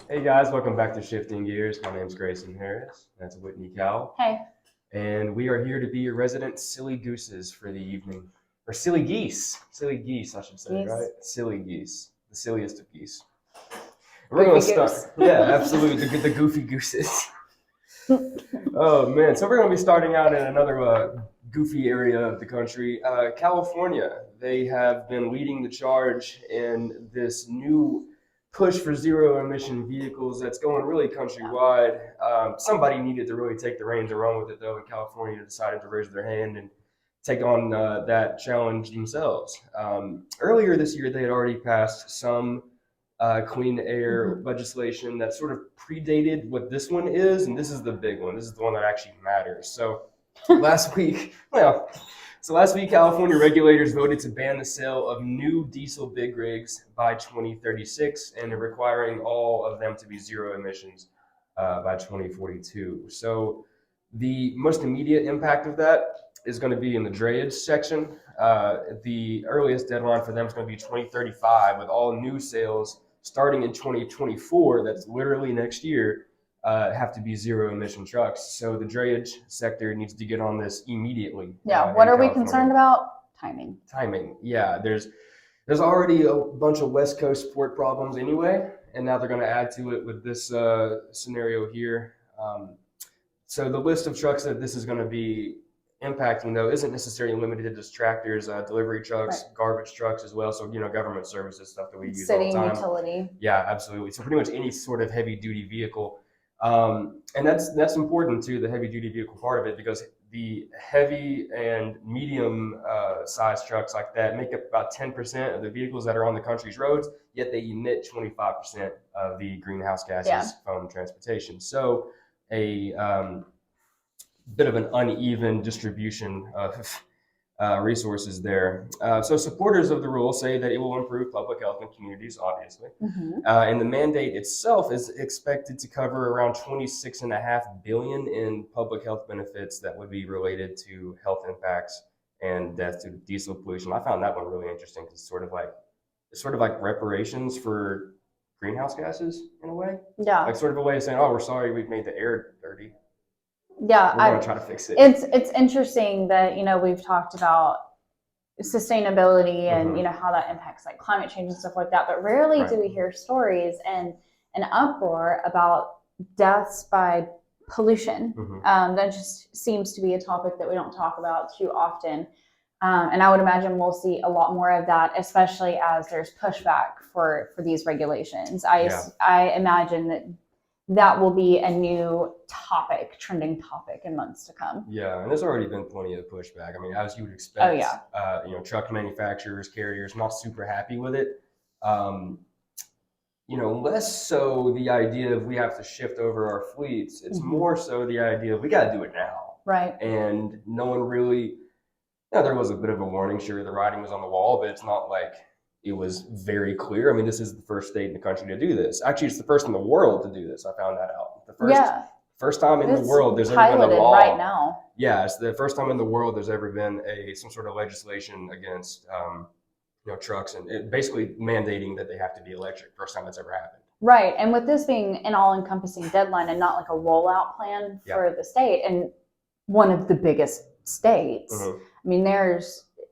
Hey guys, welcome back to Shifting Gears. My name's Grayson Harris. That's Whitney Cow. Hey. And we are here to be your resident silly gooses for the evening. Or silly geese. Silly geese, I should say, Geese. right? Silly geese. The silliest of geese. We're going to Goofy start. goose. Yeah, absolutely. The goofy gooses. Oh, man. So we're going to be starting out in another goofy area of the country. California. They have been leading the charge in this new push for zero-emission vehicles that's going really countrywide. Somebody needed to really take the reins and run with it, though, and California decided to raise their hand and take on that challenge themselves. Earlier this year, they had already passed some clean air legislation that sort of predated what this one is, and this is the big one. This is the one that actually matters. So last week, California regulators voted to ban the sale of new diesel big rigs by 2036, and they're requiring all of them to be zero emissions by 2042. So the most immediate impact of that is going to be in the drayage section. The earliest deadline for them is going to be 2035, with all new sales starting in 2024. That's literally next year. Have to be zero emission trucks. So the drayage sector needs to get on this immediately. Yeah. What are we concerned about? Timing. Timing. Yeah. There's already a bunch of West Coast port problems anyway, and now they're going to add to it with this scenario here. So the list of trucks that this is going to be impacting, though, isn't necessarily limited to just tractors, delivery trucks, right, garbage trucks as well. So, government services, stuff that we use all the time. City utility. Yeah, absolutely. So pretty much any sort of heavy duty vehicle. And that's important too, the heavy duty vehicle part of it, because the heavy and medium size trucks like that make up about 10% of the vehicles that are on the country's roads, yet they emit 25% of the greenhouse gases from transportation. So a bit of an uneven distribution of resources there. So supporters of the rule say that it will improve public health in communities, obviously. And the mandate itself is expected to cover around $26.5 billion in public health benefits that would be related to health impacts and death due to diesel pollution. I found that one really interesting because it's sort of like reparations for greenhouse gases in a way. Yeah. Like sort of a way of saying, oh, we're sorry we've made the air dirty. Yeah, we're going to try to fix it. It's interesting that we've talked about sustainability and how that impacts like climate change and stuff like that, but rarely do we hear stories and an uproar about deaths by pollution. That just seems to be a topic that we don't talk about too often, and I would imagine we'll see a lot more of that, especially as there's pushback for these regulations. I imagine that will be a new trending topic in months to come. Yeah, and there's already been plenty of pushback. I mean, as you would expect. Oh, yeah. Truck manufacturers, carriers, not super happy with it. Less so the idea of we have to shift over our fleets. It's more so the idea of we got to do it now. Right. And no one really, there was a bit of a warning. Sure, the writing was on the wall, but it's not like it was very clear. I mean, this is the first state in the country to do this. Actually, it's the first in the world to do this. I found that out. First time in the world there's ever been a law. Right now. Yeah, it's the first time in the world there's ever been some sort of legislation against trucks and basically mandating that they have to be electric. First time that's ever happened. Right, and with this being an all-encompassing deadline and not like a rollout plan for the state, and one of the biggest states. I mean,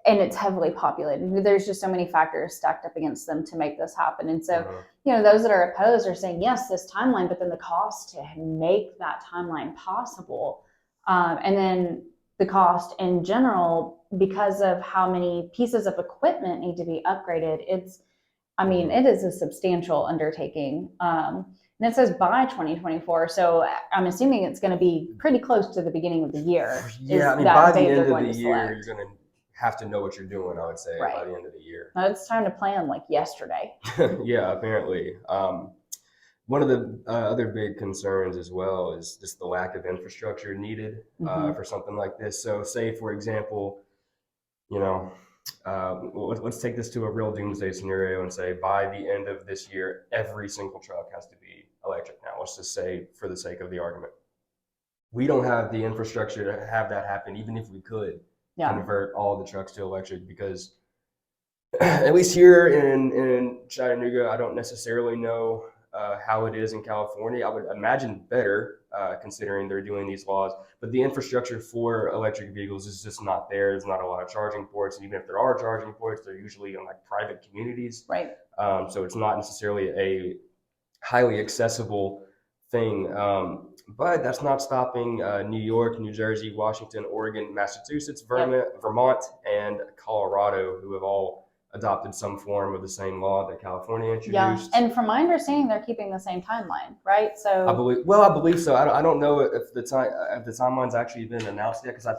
and it's heavily populated. There's just so many factors stacked up against them to make this happen. And so, those that are opposed are saying, yes, this timeline, but then the cost to make that timeline possible. And then the cost in general, because of how many pieces of equipment need to be upgraded, it is a substantial undertaking. And it says by 2024. So I'm assuming it's going to be pretty close to the beginning of the year. Yeah, I mean, by the end of the year, you're going to have to know what you're doing, I would say, by the end of the year. Now it's time to plan like yesterday. Yeah, apparently. One of the other big concerns as well is just the lack of infrastructure needed for something like this. So say, for example, let's take this to a real doomsday scenario and say by the end of this year, every single truck has to be electric now. Let's just say, for the sake of the argument, we don't have the infrastructure to have that happen, even if we could convert all the trucks to electric, because at least here in Chattanooga, I don't necessarily know how it is in California. I would imagine better, considering they're doing these laws. But the infrastructure for electric vehicles is just not there. There's not a lot of charging ports, and even if there are charging ports, they're usually in like private communities. Right. So it's not necessarily a highly accessible thing. But that's not stopping New York, New Jersey, Washington, Oregon, Massachusetts, Vermont, and Colorado, who have all adopted some form of the same law that California introduced. Yeah, and from my understanding, they're keeping the same timeline, right? So I believe so. I don't know if the timeline's actually been announced yet, because I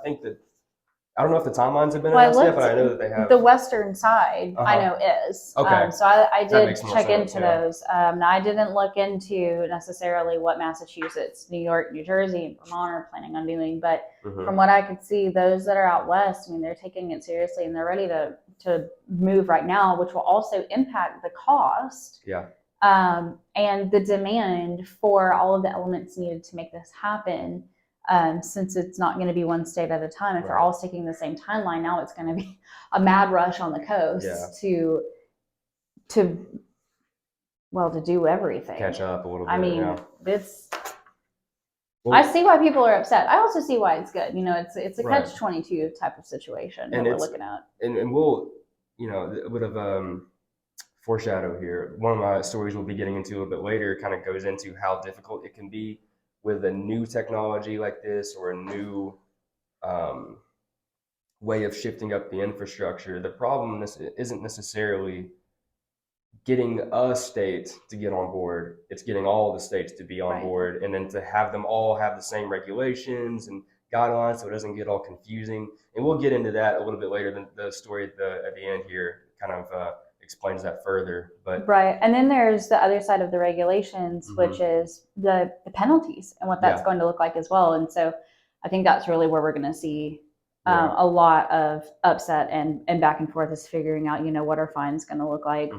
don't know if the timelines have been announced yet, but I know that they have. The western side, I know is. Okay. So I did check sense, into those. Now I didn't look into necessarily what Massachusetts, New York, New Jersey, and Vermont are planning on doing, but from what I could see, those that are out west, I mean, they're taking it seriously and they're ready to move right now, which will also impact the cost. Yeah. And the demand for all of the elements needed to make this happen. Since it's not going to be one state at a time, if they're all sticking the same timeline, now it's going to be a mad rush on the coast to do everything. Catch up a little bit. I mean, I see why people are upset. I also see why it's good. You know, it's a catch-22 type of situation that we're looking at. And we'll, a bit of foreshadow here. One of my stories we'll be getting into a little bit later kind of goes into how difficult it can be with a new technology like this, or a new way of shifting up the infrastructure. The problem isn't necessarily getting a state to get on board. It's getting all the states to be on board, and then to have them all have the same regulations and guidelines, so it doesn't get all confusing. And we'll get into that a little bit later. The story at the end here kind of explains that further. But and then there's the other side of the regulations, which is the penalties and what that's going to look like as well. And so I think that's really where we're going to see a lot of upset and back and forth, is figuring out, what our fines going to look like,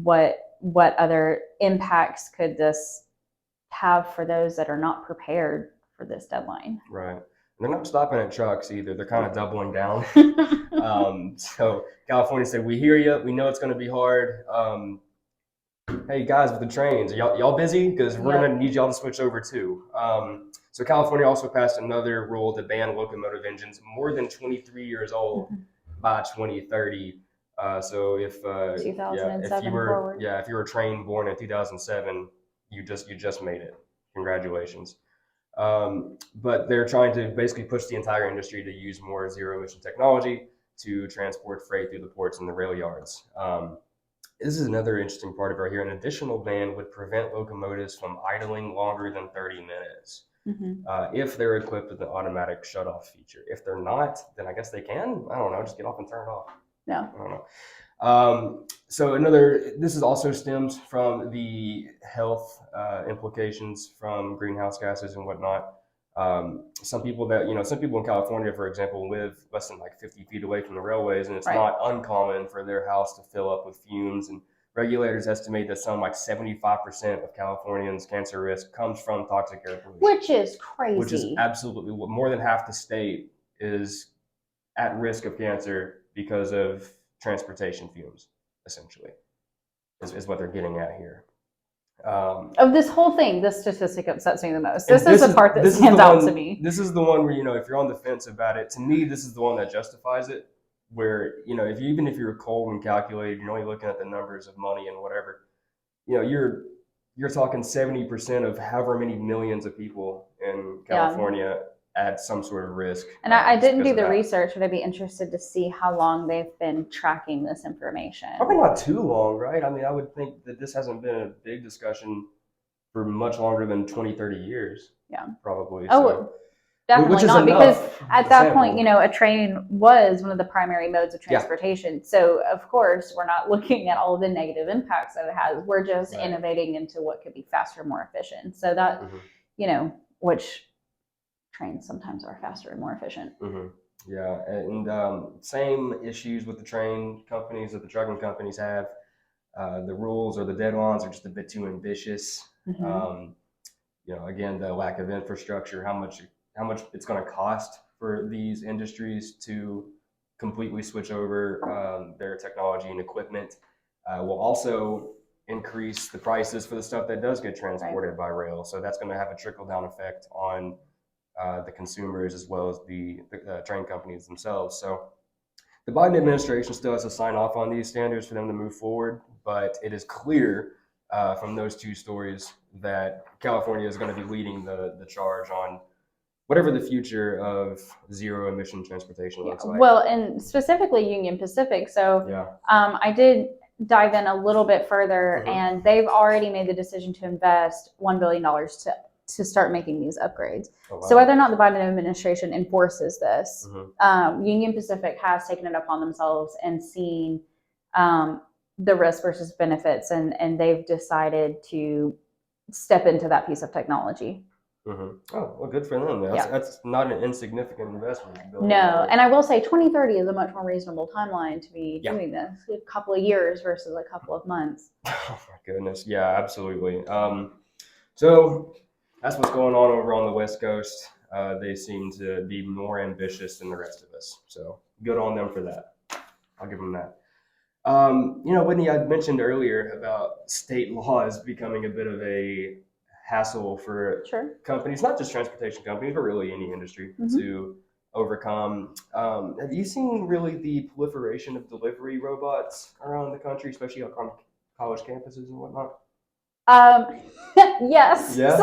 what other impacts could this have for those that are not prepared for this deadline. Right. They're not stopping at trucks either. They're kind of doubling down. So California said, "We hear you. We know it's going to be hard. Hey guys, with the trains, are y'all busy? Because we're going to need y'all to switch over too." So California also passed another rule to ban locomotive engines more than 23 years old by 2030. So if 2007 forward. If you were a train born in 2007, you just made it. Congratulations. But they're trying to basically push the entire industry to use more zero-emission technology to transport freight through the ports and the rail yards. This is another interesting part of it right here. An additional ban would prevent locomotives from idling longer than 30 minutes if they're equipped with an automatic shut-off feature. If they're not, then I guess they can. I don't know, just get off and turn it off. No. I don't know. So this is also stems from the health implications from greenhouse gases and whatnot. Some people in California, for example, live less than like 50 feet away from the railways, and it's not uncommon for their house to fill up with fumes. And regulators estimate that some like 75% of Californians' cancer risk comes from toxic air pollution. Which is crazy. Which is absolutely, more than half the state is at risk of cancer because of transportation fumes, essentially, is what they're getting at here. Of this whole thing, this statistic upsets me the most. This is the part that stands out to me. This is the one where, if you're on the fence about it, to me, this is the one that justifies it. Where, even if you're cold and calculated, you're only looking at the numbers of money and whatever, you're talking 70% of however many millions of people in California at some sort of risk. And I didn't do the research, but I'd be interested to see how long they've been tracking this information. Probably not too long, right? I mean, I would think that this hasn't been a big discussion for much longer than 20, 30 years. Yeah. Probably. Oh, definitely not, because at that point, a train was one of the primary modes of transportation. So, of course, we're not looking at all of the negative impacts that it has. We're just innovating into what could be faster, more efficient. So that, which trains sometimes are faster and more efficient. Yeah, and same issues with the train companies that the trucking companies have. The rules or the deadlines are just a bit too ambitious. Again, the lack of infrastructure, how much it's going to cost for these industries to completely switch over their technology and equipment will also increase the prices for the stuff that does get transported by rail. So that's going to have a trickle-down effect on the consumers as well as the train companies themselves. So the Biden administration still has to sign off on these standards for them to move forward, but it is clear from those two stories that California is going to be leading the charge on whatever the future of zero-emission transportation looks like. Well, and specifically Union Pacific. So I did dive in a little bit further, and they've already made the decision to invest $1 billion to start making these upgrades. Oh, wow. So whether or not the Biden administration enforces this, Union Pacific has taken it upon themselves and seen the risk versus benefits, and they've decided to step into that piece of technology. Oh, well, good for them. That's not an insignificant investment. No, and I will say 2030 is a much more reasonable timeline to be doing this. A couple of years versus a couple of months. Oh my goodness. Yeah, absolutely. So that's what's going on over on the West Coast. They seem to be more ambitious than the rest of us. So good on them for that. I'll give them that. Whitney, I mentioned earlier about state laws becoming a bit of a hassle for companies, not just transportation companies, but really any industry to overcome. Have you seen really the proliferation of delivery robots around the country, especially on college campuses and whatnot? Yes. Yeah.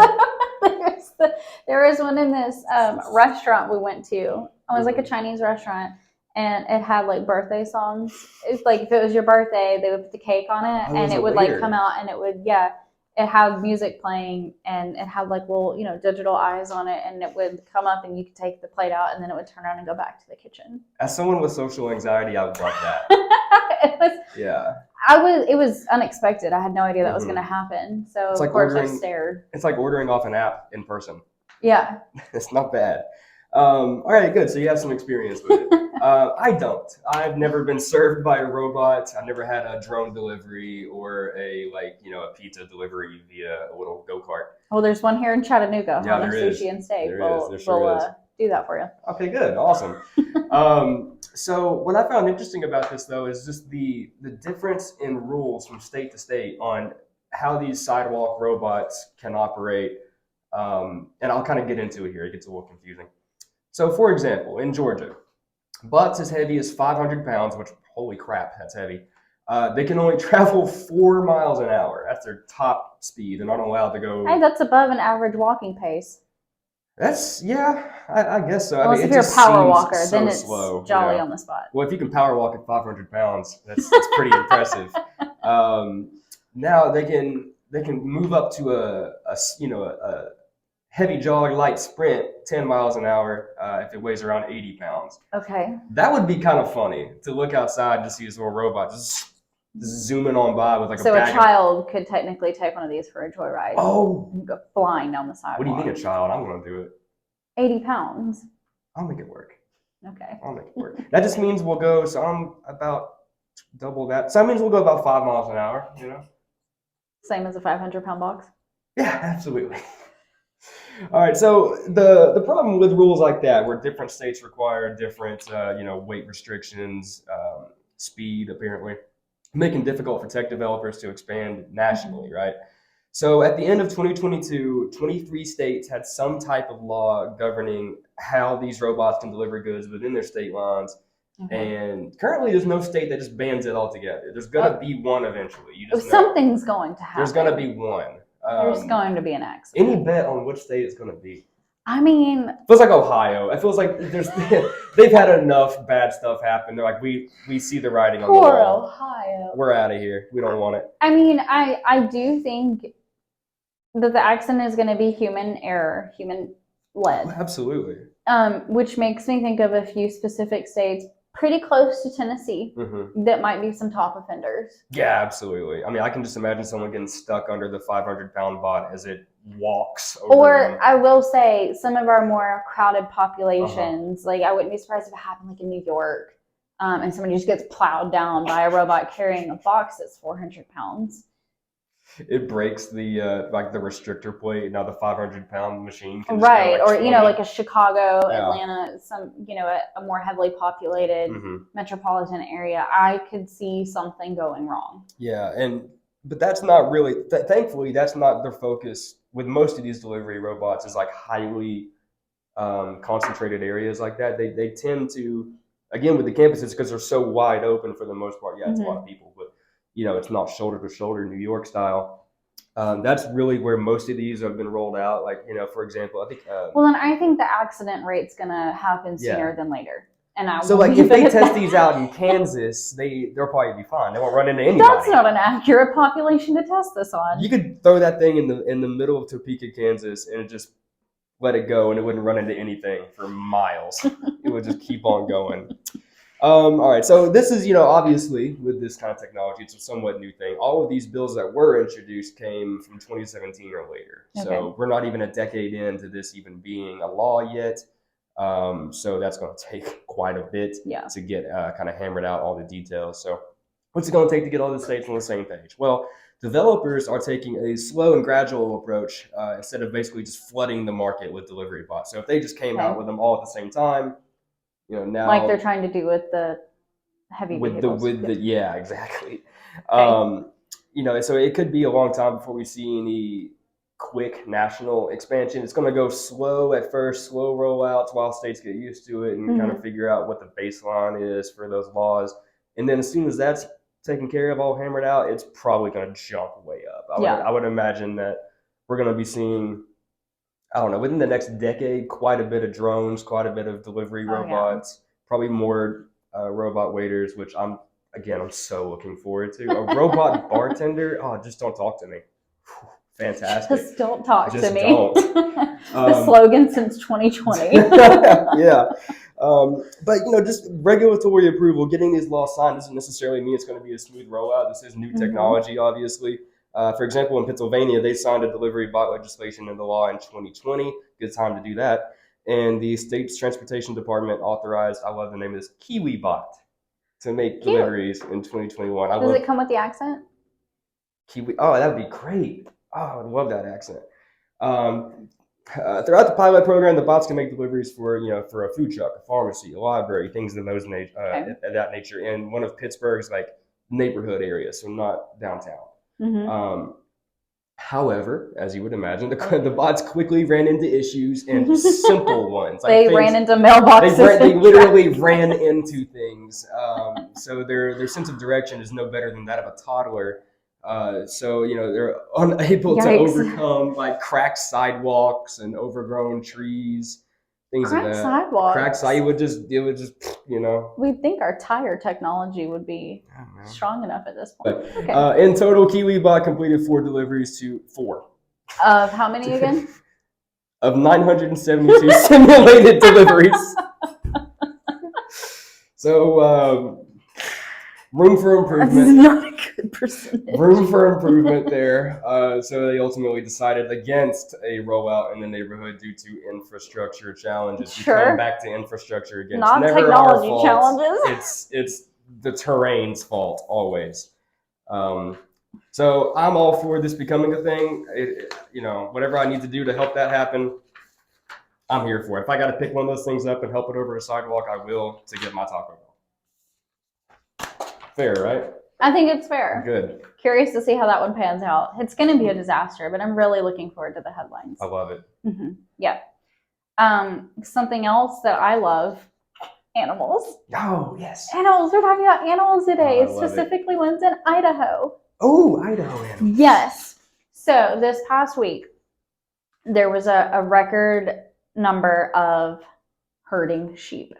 So there was one in this restaurant we went to. It was like a Chinese restaurant, and it had like birthday songs. It's like if it was your birthday, they would put the cake on it, and it would like come out, and it would it had music playing, and it had like little, digital eyes on it, and it would come up and you could take the plate out, and then it would turn around and go back to the kitchen. As someone with social anxiety, I would love that. It was unexpected. I had no idea that was going to happen. So of course I stared. It's like ordering off an app in person. Yeah. It's not bad. All right, good. So you have some experience with it. I don't. I've never been served by a robot. I've never had a drone delivery or a pizza delivery via a little go-kart. Well, there's one here in Chattanooga. Yeah, there is. Sushi and steak. We'll do that for you. Okay, good. Awesome. So what I found interesting about this, though, is just the difference in rules from state to state on how these sidewalk robots can operate. And I'll kind of get into it here. It gets a little confusing. So, for example, in Georgia, butts as heavy as 500 pounds, which, holy crap, that's heavy. They can only travel 4 miles an hour. That's their top speed. They're not allowed to go. Hey, that's above an average walking pace. That's, I guess so. Well, if you're a power walker, then it's slow, jolly on the spot. Well, if you can power walk at 500 pounds, that's pretty impressive. Now they can move up to a heavy jog, light sprint, 10 miles an hour if it weighs around 80 pounds. Okay. That would be kind of funny to look outside to see this little robot just zooming on by with like a bag. So a child could technically take one of these for a joyride. Oh. And go flying down the sidewalk. What do you mean a child? I'm going to do it. 80 pounds. I'll make it work. Okay. I'll make it work. That just means we'll go, so I'm about double that. So that means we'll go about 5 miles an hour, Same as a 500-pound box? Yeah, absolutely. All right, so the problem with rules like that, where different states require different, weight restrictions, speed, apparently, making it difficult for tech developers to expand nationally, right? So at the end of 2022, 23 states had some type of law governing how these robots can deliver goods within their state lines. And currently, there's no state that just bans it altogether. There's going to be one eventually. Something's going to happen. There's going to be one. There's going to be an accident. Any bet on which state it's going to be? I mean, it feels like Ohio. It feels like they've had enough bad stuff happen. They're like, we see the writing on the wall. Poor Ohio. We're out of here. We don't want it. I mean, I do think that the accident is going to be human error, human led. Oh, absolutely. Which makes me think of a few specific states pretty close to Tennessee that might be some top offenders. Yeah, absolutely. I mean, I can just imagine someone getting stuck under the 500-pound bot as it walks over them. I will say some of our more crowded populations, like I wouldn't be surprised if it happened like in New York, and somebody just gets plowed down by a robot carrying a box that's 400 pounds. It breaks the the restrictor plate. Now the 500-pound machine can right, just go like or like a Chicago, Atlanta, some a more heavily populated metropolitan area. I could see something going wrong. Yeah, and but that's not really, thankfully, that's not their focus with most of these delivery robots is like highly concentrated areas like that. They tend to, again, with the campuses, because they're so wide open for the most part. Yeah, it's a lot of people, but it's not shoulder to shoulder New York style. That's really where most of these have been rolled out. Like, for example, I think. Well, and I think the accident rate's gonna happen sooner than later. And so, like, if they test these out in Kansas, they'll probably be fine. They won't run into anybody. That's not an accurate population to test this on. You could throw that thing in the middle of Topeka, Kansas, and just let it go, and it wouldn't run into anything for miles. It would just keep on going. All right, so this is, obviously with this kind of technology, it's a somewhat new thing. All of these bills that were introduced came from 2017 or later. Okay. So we're not even a decade into this even being a law yet. So that's going to take quite a bit to get kind of hammered out all the details. So what's it going to take to get all the states on the same page? Well, developers are taking a slow and gradual approach instead of basically just flooding the market with delivery bots. So if they just came out with them all at the same time, now like they're trying to do with the heavy vehicles. Yeah, exactly. Okay. So it could be a long time before we see any quick national expansion. It's going to go slow at first, slow rollouts while states get used to it and kind of figure out what the baseline is for those laws. And then as soon as that's taken care of, all hammered out, it's probably going to jump way up. I would imagine that we're going to be seeing, I don't know, within the next decade, quite a bit of drones, quite a bit of delivery robots, probably more robot waiters, which I'm so looking forward to. A robot bartender, just don't talk to me. Fantastic. Just don't talk to me. Don't. The slogan since 2020. Yeah. But, just regulatory approval, getting these laws signed doesn't necessarily mean it's going to be a smooth rollout. This is new technology, obviously. For example, in Pennsylvania, they signed a delivery bot legislation into law in 2020. Good time to do that. And the state's transportation department authorized, I love the name of this, Kiwi bot to make deliveries in 2021. Does it come with the accent? Kiwi. Oh, that would be great. Oh, I would love that accent. Throughout the pilot program, the bots can make deliveries for a food truck, a pharmacy, a library, things of that nature, in one of Pittsburgh's neighborhood areas, so not downtown. However, as you would imagine, the bots quickly ran into issues and simple ones. They ran into mailboxes. They literally ran into things. So their sense of direction is no better than that of a toddler. So they're unable to overcome cracked sidewalks and overgrown trees, things cracked of that. Sidewalks. Cracked sidewalks. It would just We'd think our tire technology would be strong enough at this point. But, in total, KiwiBot completed 4 deliveries to 4. Of how many again? Of 972 simulated deliveries. So. Room for improvement. That's not a good percentage. Room for improvement there. So they ultimately decided against a rollout in the neighborhood due to infrastructure challenges. We come back to infrastructure again. Not it's never technology our fault. Challenges. It's the terrain's fault always. So I'm all for this becoming a thing. Whatever I need to do to help that happen, I'm here for it. If I got to pick one of those things up and help it over a sidewalk, I will to get my Taco Bell. Fair, right? I think it's fair. Good. Curious to see how that one pans out. It's going to be a disaster, but I'm really looking forward to the headlines. I love it. Yeah. Something else that I love, animals. Oh, yes. Animals. We're talking about animals today, specifically ones in Idaho. Oh, Idaho animals. Yes. So this past week, there was a record number of herding sheep.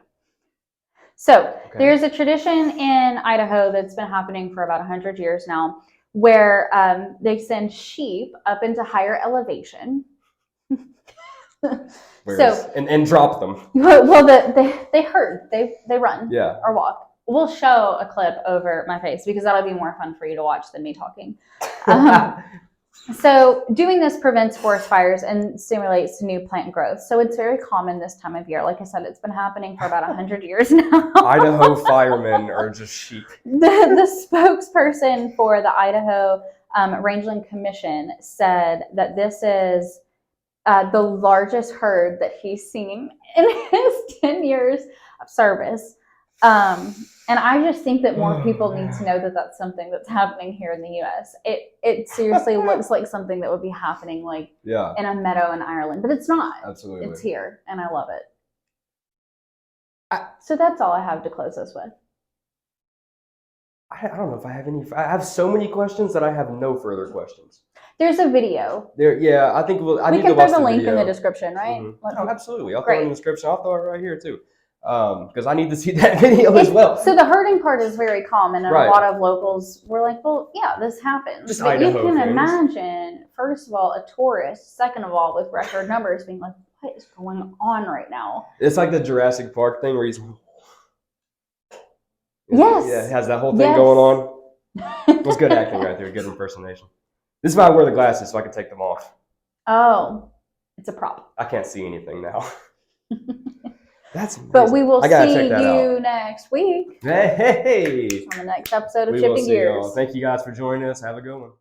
So there's a tradition in Idaho that's been happening for about 100 years now where they send sheep up into higher elevation. And drop them. Well, they herd, they run or walk. We'll show a clip over my face because that'll be more fun for you to watch than me talking. So doing this prevents forest fires and stimulates new plant growth. So it's very common this time of year. Like I said, it's been happening for about 100 years now. Idaho firemen are just sheep. The spokesperson for the Idaho Rangeland Commission said that this is the largest herd that he's seen in his 10 years of service. And I just think that more people need to know that that's something that's happening here in the U.S. It seriously looks like something that would be happening like in a meadow in Ireland, but it's not. Absolutely. It's here, and I love it. So that's all I have to close us with. I don't know if I have any. I have so many questions that I have no further questions. There's a video. Yeah, I think we can throw the link in the description, right? Mm-hmm. Oh, absolutely. I'll throw it in the description. I'll throw it right here too, because I need to see that video as well. So the herding part is very common, and a lot of locals were like, "Well, yeah, this happens." Just but Idaho you can things. imagine, first of all, a tourist. Second of all, with record numbers, being like, "What is going on right now?" It's like the Jurassic Park thing where he's. Yes. Yeah, it has that whole thing going on. It was good acting right there. Good impersonation. This is why I wear the glasses so I can take them off. Oh, it's a prop. I can't see anything now. That's amazing. But we will see you next week. Hey! On the next episode of Chipping Gears. Thank you guys for joining us. Have a good one.